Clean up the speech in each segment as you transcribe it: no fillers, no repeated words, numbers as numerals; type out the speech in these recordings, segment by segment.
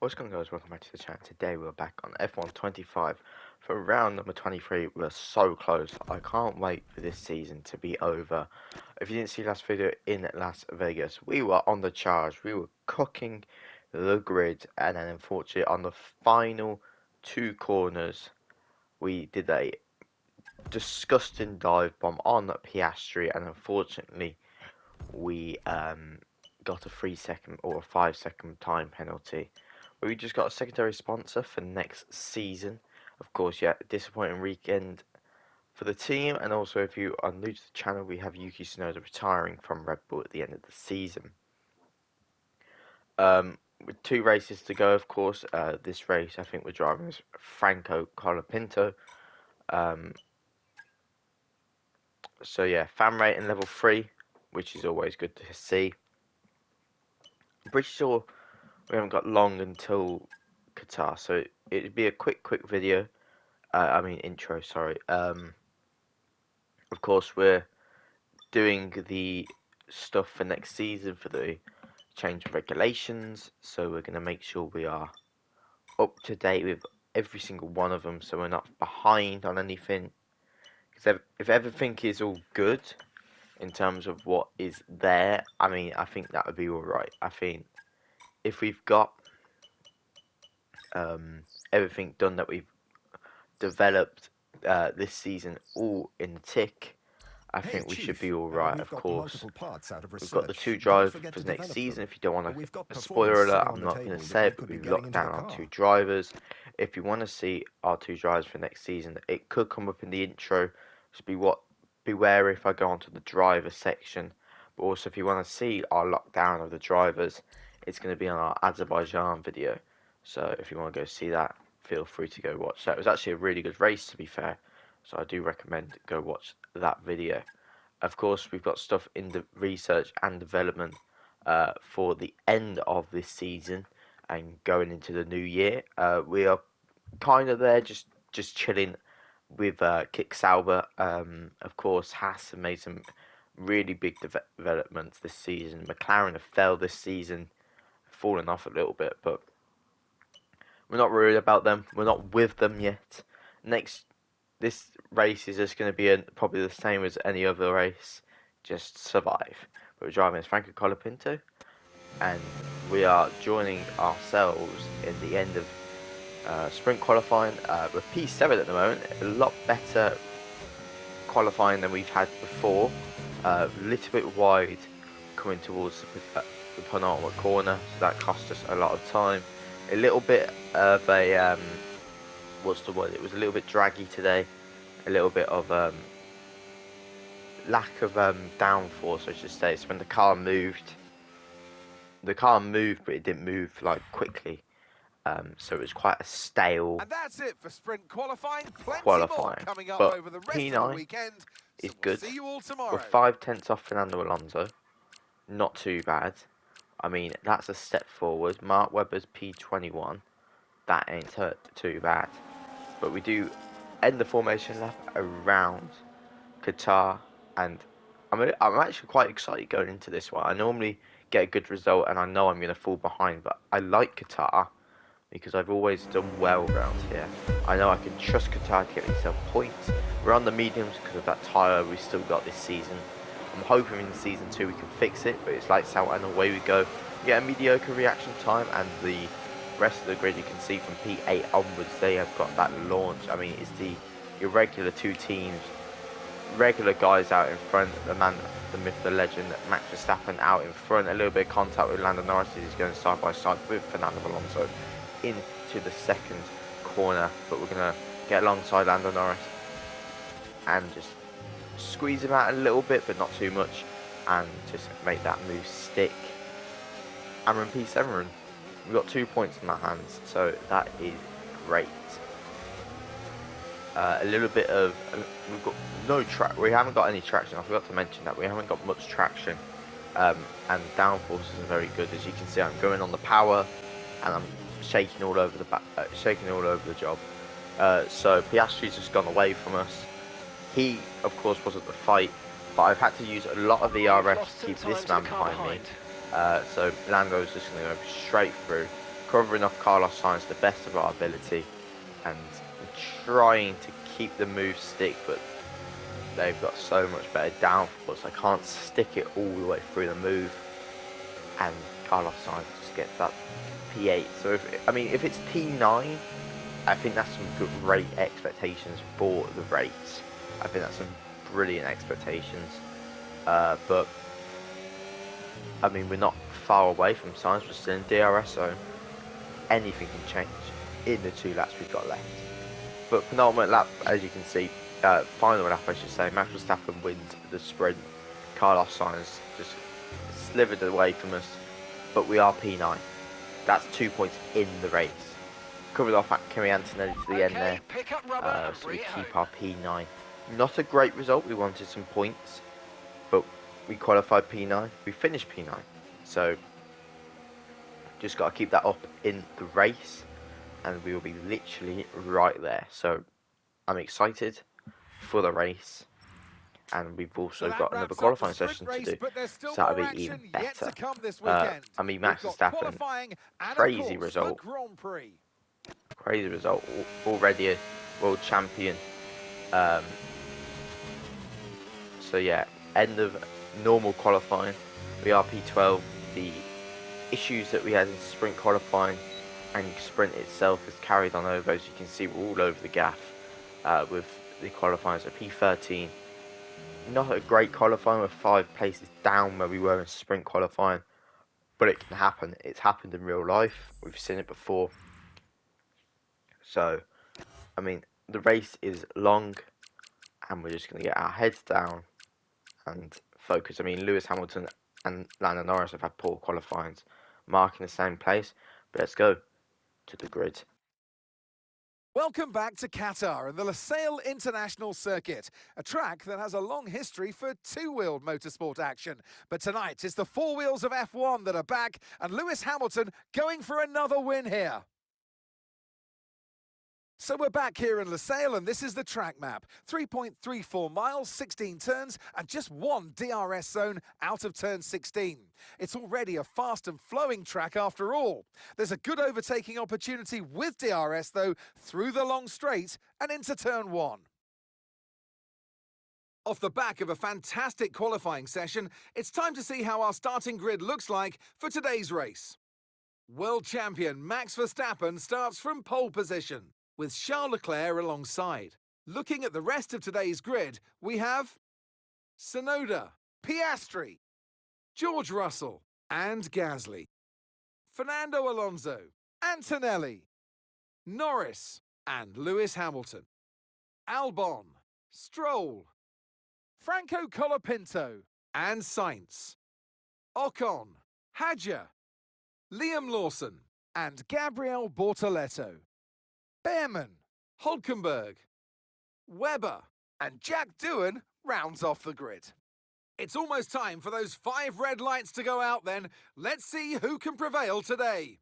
What's going on, guys? Welcome back to the channel. Today we're back on F125 for round number 23. We're so close. I can't wait for this season to be over. If you didn't see last video in Las Vegas, we were on the charge. We were cooking the grid, and then unfortunately on the final two corners we did a disgusting dive bomb on Piastri, and unfortunately we got a 3-second or a 5-second time penalty. We just got a secondary sponsor for next season. Of course, yeah, disappointing weekend for the team. And also, if you are new to the channel, we have Yuki Tsunoda retiring from Red Bull at the end of the season. With 2 races to go, of course. This race, I think we're driving as Franco Colapinto. So yeah, fan rating level 3, which is always good to see. I'm pretty sure we haven't got long until Qatar, so it'd be a quick video. Intro, sorry. Of course, we're doing the stuff for next season for the change of regulations, so we're going to make sure we are up to date with every single one of them, so we're not behind on anything. Because if everything is all good in terms of what is there, I think that would be alright. I think if we've got everything done that we've developed this season all in tick, I think we should be alright. Of course, we've got the 2 drivers for next season. If you don't want a spoiler alert, I'm not going to say it, but we've locked down our 2 drivers. If you want to see our 2 drivers for next season, it could come up in the intro, so beware if I go onto the driver section. But also, if you want to see our lockdown of the drivers, it's going to be on our Azerbaijan video. So if you want to go see that, feel free to go watch that. It was actually a really good race, to be fair, so I do recommend go watch that video. Of course, we've got stuff in the research and development for the end of this season and going into the new year. We are kind of there, just chilling with Kick Sauber. Of course, Haas have made some really big developments this season. McLaren have failed this season, fallen off a little bit, but we're not worried about them. We're not with them yet. This race is just going to be probably the same as any other race. Just survive. But we're driving as Franco Colapinto, and we are joining ourselves in the end of sprint qualifying. We're P7 at the moment. A lot better qualifying than we've had before. A little bit wide coming towards the penultimate corner, so that cost us a lot of time. A little bit of a what's the word? It was a little bit draggy today. A little bit of lack of downforce, I should say. So when the car moved, but it didn't move like quickly. So it was quite a stale. And that's it for sprint qualifying. More Coming up but over the rest P9 of the weekend. is So good. We'll see you all tomorrow. We're 5/10 off Fernando Alonso. Not too bad. I mean, that's a step forward. Mark Webber's P21. That ain't too bad. But we do end the formation lap around Qatar, and I'm actually quite excited going into this one. I normally get a good result, and I know I'm going to fall behind, but I like Qatar because I've always done well around here. I know I can trust Qatar to get myself points. We're on the mediums because of that tyre we've still got this season. I'm hoping in season 2 we can fix it, but it's lights out and away we go. We get a mediocre reaction time, and the rest of the grid you can see from P8 onwards, they have got that launch. I mean, it's the irregular 2 teams, regular guys out in front, the man, the myth, the legend, Max Verstappen out in front, a little bit of contact with Lando Norris as he's going side by side with Fernando Alonso into the second corner, but we're going to get alongside Lando Norris and just squeeze him out a little bit, but not too much, and just make that move stick. And we're in P7. We've got 2 points in our hands, so that is great. A little bit of we've got no track. We haven't got any traction. I forgot to mention that we haven't got much traction, and downforce isn't very good. As you can see, I'm going on the power, and I'm shaking all over the job. So Piastri's just gone away from us. He, of course, was at the fight, but I've had to use a lot of ERS to keep this man behind me. So Lando's just going to go straight through, covering off Carlos Sainz to the best of our ability and trying to keep the move stick, but they've got so much better downforce. I can't stick it all the way through the move, and Carlos Sainz just gets that P8. So if it's P9, I think that's some great expectations for the race. I think that's some brilliant expectations. But I mean, we're not far away from Sainz. We're still in DRS zone. Anything can change in the 2 laps we've got left. But penultimate lap, as you can see, final lap I should say, Max Verstappen wins the sprint. Carlos Sainz just slivered away from us, but we are P9. That's 2 points in the race. Covered off at Kimi Antonelli to the end there, so we keep our P9. Not a great result, we wanted some points, but we qualified P9, we finished P9. So, just got to keep that up in the race, and we will be literally right there. So, I'm excited for the race, and we've also got another qualifying session to do, so that'll be even better. I mean, Max Verstappen, crazy result. Crazy result. Already a world champion. So yeah, end of normal qualifying. We are P12. The issues that we had in sprint qualifying and sprint itself has carried on over. As you can see, we're all over the gaff with the qualifying. So P13. Not a great qualifying. We're 5 places down where we were in sprint qualifying, but it can happen. It's happened in real life. We've seen it before. So, I mean, the race is long, and we're just going to get our heads down and focus. I mean, Lewis Hamilton and Lando Norris have had poor qualifyings, marking the same place. But let's go to the grid. Welcome back to Qatar and the Lusail International Circuit, a track that has a long history for two-wheeled motorsport action. But tonight it's the four wheels of F1 that are back, and Lewis Hamilton going for another win here. So we're back here in Lusail, and this is the track map. 3.34 miles, 16 turns, and just 1 DRS zone out of turn 16. It's already a fast and flowing track after all. There's a good overtaking opportunity with DRS, though, through the long straight and into turn 1. Off the back of a fantastic qualifying session, it's time to see how our starting grid looks like for today's race. World champion Max Verstappen starts from pole position, with Charles Leclerc alongside. Looking at the rest of today's grid, we have Tsunoda, Piastri, George Russell and Gasly, Fernando Alonso, Antonelli, Norris and Lewis Hamilton, Albon, Stroll, Franco Colapinto and Sainz, Ocon, Hadjar, Liam Lawson and Gabriel Bortoleto, Behrman, Hulkenberg, Webber and Jack Doohan rounds off the grid. It's almost time for those 5 red lights to go out then. Let's see who can prevail today.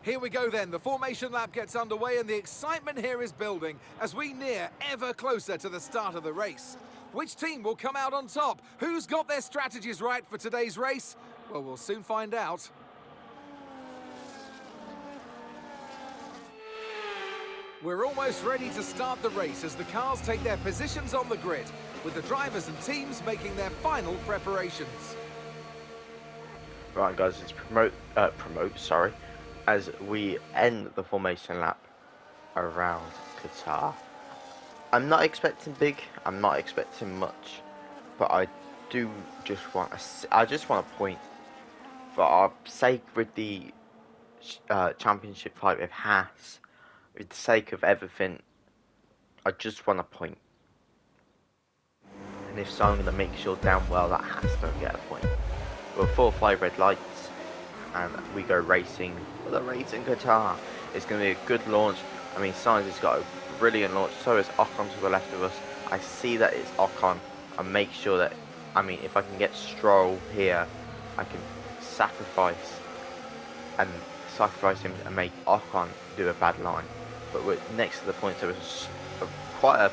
Here we go then, the formation lap gets underway and the excitement here is building as we near ever closer to the start of the race. Which team will come out on top? Who's got their strategies right for today's race? Well, we'll soon find out. We're almost ready to start the race as the cars take their positions on the grid, with the drivers and teams making their final preparations. Right guys, it's as we end the formation lap around Qatar. I'm not expecting big, I'm not expecting much, but I just want a point for our sake with the championship fight with Haas, with the sake of everything. I just want a point, and if so, I'm going to make sure damn well that Haas don't get a point. We're 4 or 5 red lights, and we go racing for the race in Qatar. It's going to be a good launch. I mean, Sainz has got a brilliant launch, so is Ocon to the left of us. I see that it's Ocon, and make sure that, I mean, if I can get Stroll here, I can sacrifice him and make Ocon do a bad line. But we're next to the point, so it's quite a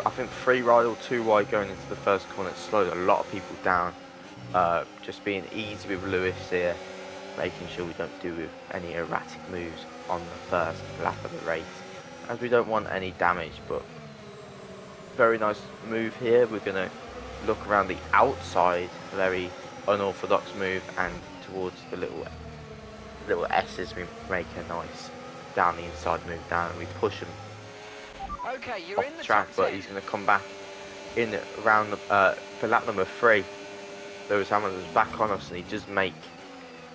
I think 3 wide or 2 wide going into the first corner. It slowed a lot of people down. Just being easy with Lewis here, making sure we don't do any erratic moves on the first lap of the race, as we don't want any damage. But very nice move here. We're going to look around the outside, very unorthodox move, and towards the little S's we make a nice down the inside move down, and we push him you're off in the the track. top But 10. he's going to come back in around for lap number 3. Lewis Hamilton's back on us, and he does make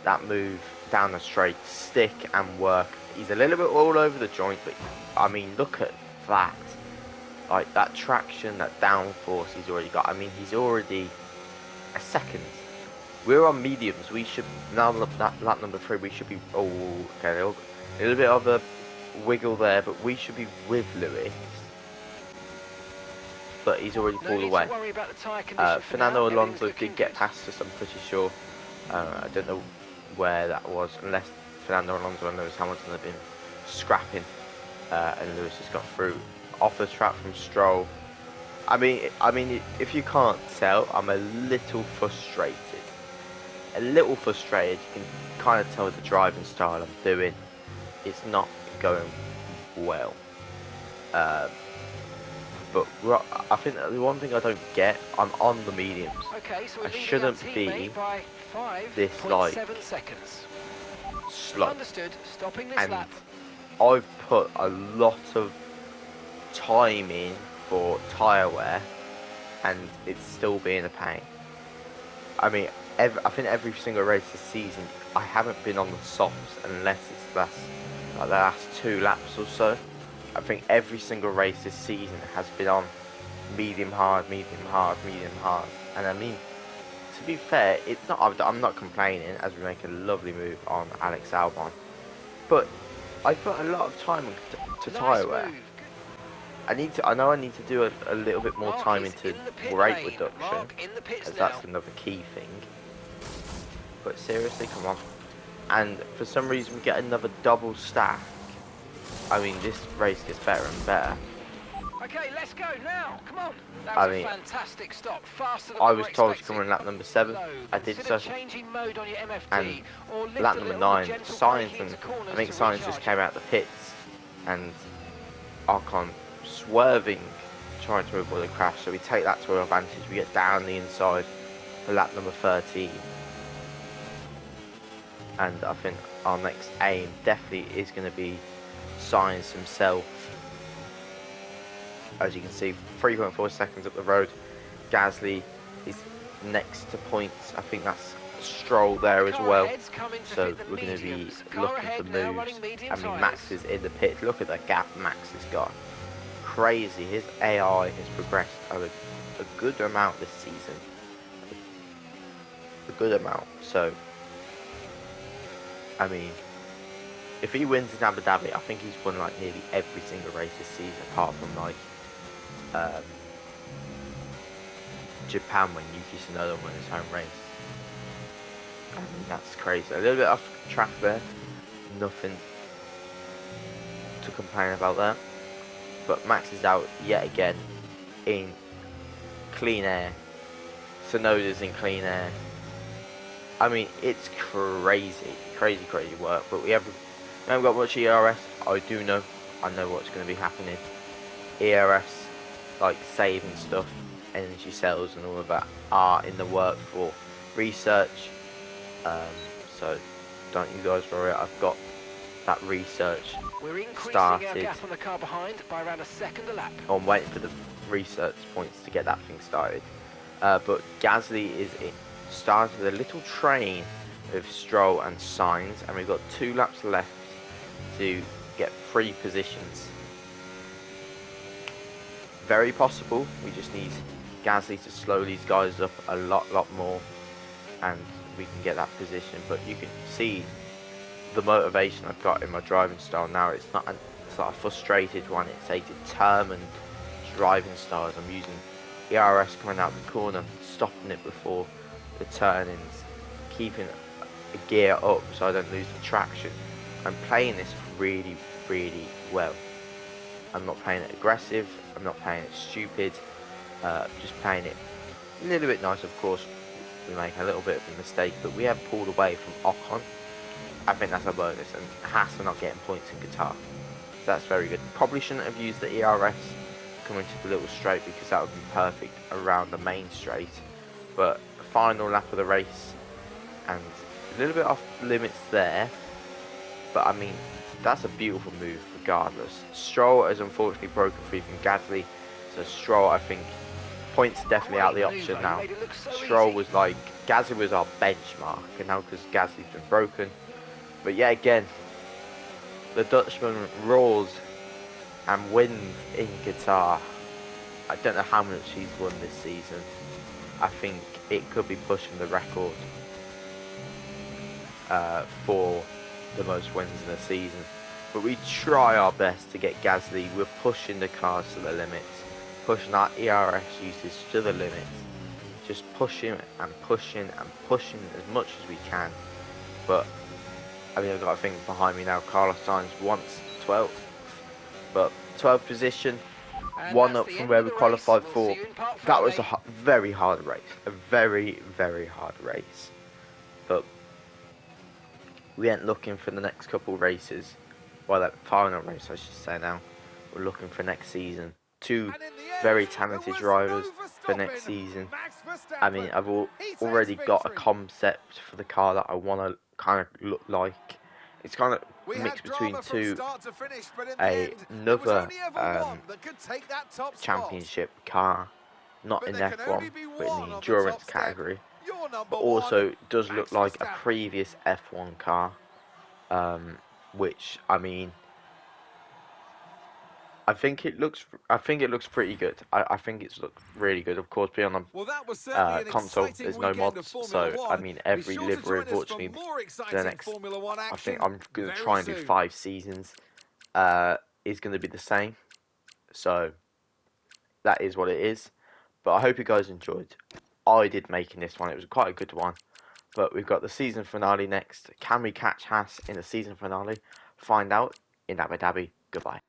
that move down the straight, stick and work. He's a little bit all over the joint, but I mean, look at that. Like, that traction, that downforce he's already got. I mean, he's already a second. We're on mediums. We should, now lap number 3, we should be, oh, okay, a little bit of a wiggle there, but we should be with Lewis. But he's already pulled away. Fernando Alonso did get past us, I'm pretty sure. I don't know where that was, unless Fernando Alonso and Lewis Hamilton have been scrapping, and Lewis has got through off the track from Stroll. I mean, if you can't tell, I'm a little frustrated. You can kind of tell the driving style I'm doing. It's not going well. But I think the one thing I don't get, I'm on the mediums. So I shouldn't be this like slow. Understood. Stopping this And lap. I've put a lot of time in for tyre wear, and it's still being a pain. I mean, I think every single race this season, I haven't been on the softs unless it's the last 2 laps or so. I think every single race this season has been on medium hard, and I mean, to be fair, it's not. I'm not complaining, as we make a lovely move on Alex Albon, but I put a lot of time into tyre wear. I know I need to do a little bit more time into brake reduction, as that's another key thing. But seriously, come on. And for some reason we get another double stack. I mean, this race gets better and better. Okay, let's go now. Come on. That I was mean, a fantastic stop. Faster than I we was were told to expecting. come in lap number 7. I did so. Changing mode on your MFD, And or lift lap a number little 9, gentle Sainz, braking and into corners I think to Sainz just recharge. came out the pits, and Ocon swerving, trying to avoid a crash. So we take that to our advantage. We get down the inside for lap number 13. And I think our next aim definitely is going to be Sainz himself. As you can see, 3.4 seconds up the road. Gasly is next to points. I think that's Stroll there as well. So we're going to be looking for moves. I mean, Max is in the pit. Look at the gap Max has got. Crazy. His AI has progressed a good amount this season. A good amount. So, I mean, if he wins in Abu Dhabi, I think he's won like nearly every single race this season, apart from like Japan when Yuki Tsunoda won his home race. I mean, that's crazy. A little bit off track there. Nothing to complain about there. But Max is out yet again in clean air. Tsunoda's in clean air. I mean, it's crazy work. But we haven't got much ERS. I know what's going to be happening. ERS, like saving stuff, energy cells and all of that are in the work for research. So don't you guys worry, I've got that research We're increasing started. our gap on the car behind by around a second a lap. I'm waiting for the research points to get that thing started. But Gasly is started with a little train with Stroll and Sainz, and we've got 2 laps left to get 3 positions. Very possible. We just need Gasly to slow these guys up a lot more, and we can get that position. But you can see the motivation I've got in my driving style now. It's not a frustrated one. It's a determined driving style. As I'm using ERS coming out the corner, stopping it before the turn-ins, keeping a gear up so I don't lose the traction. I'm playing this really well. I'm not playing it aggressive. I'm not playing it stupid. Just playing it a little bit nice. Of course, we make a little bit of a mistake, but we have pulled away from Ocon. I think that's a bonus, and Haas are not getting points in Qatar. So that's very good. Probably shouldn't have used the ERS coming to the little straight, because that would be perfect around the main straight. But the final lap of the race, and a little bit off limits there. But I mean, that's a beautiful move regardless. Stroll has unfortunately broken free from Gasly. So Stroll, I think, points are definitely out of the option now. Stroll was like, Gasly was our benchmark, and now because Gasly's been broken. But yeah, again, the Dutchman roars and wins in Qatar. I don't know how much he's won this season. I think it could be pushing the record for the most wins in a season. But we try our best to get Gasly. We're pushing the cars to the limits, pushing our ERS usage to the limits, just pushing and pushing and pushing as much as we can. But I mean, I've got to think behind me now. Carlos Sainz wants 12th, but 12th position, And one that's up the from end where of we the qualified race. for. We'll see you in part That 5, was a mate. very hard race, a very, very hard race. But we ain't looking for the next couple races. Well, that final race, I should say now. We're looking for next season. Two And in the end, very there talented was drivers no for next stopping season. Max Verstappen. I mean, I've He takes already got a victory. concept for the car that I want to kind of look like. It's kind of We had mixed between drama from two. start to finish, but in the end, there was Another only ever one that could take that top spot. championship car, not But in there can only F1, be but in one the on the top endurance step. category. Your number But one, also does Max look like a Verstappen. previous F1 car, which I mean, I think it looks pretty good. I think it's looked really good. Of course, being on Well, that was certainly an console, exciting there's no weekend of mods, Formula so I One. mean Be every sure to livery join us for unfortunately more for the exciting next. Formula One I action think I'm gonna very try and do soon. 5 seasons. Is gonna be the same. So that is what it is. But I hope you guys enjoyed. I did making this one. It was quite a good one. But we've got the season finale next. Can we catch Haas in the season finale? Find out in Abu Dhabi. Goodbye.